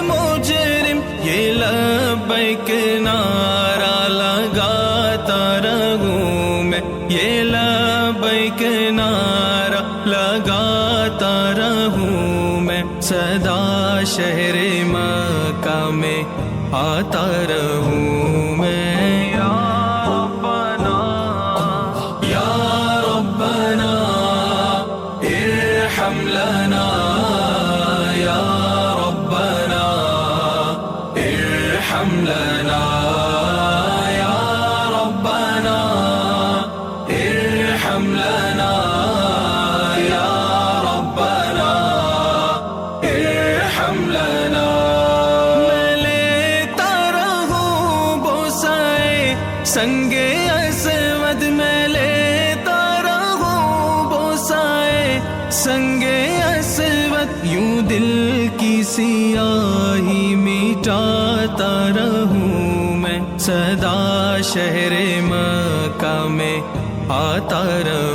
मुजरिम ये लब्बैक नारा लगाता रहूं मैं, ये लब्बैक नारा लगाता रहूं मैं, सदा शहर मक्का में आता रहूं मैं। या रब्बना या रब्बना इरहम लना, या रब्बना इरहम लना, या रब्बना इरहम लना, या रब्बना इरहम लना। संगे असवद में लेता रहूं बोसाए, संगे असवद यूं दिल की सियाही मिटाता रहूं मैं, सदा शहर मक्का में आता रहूं।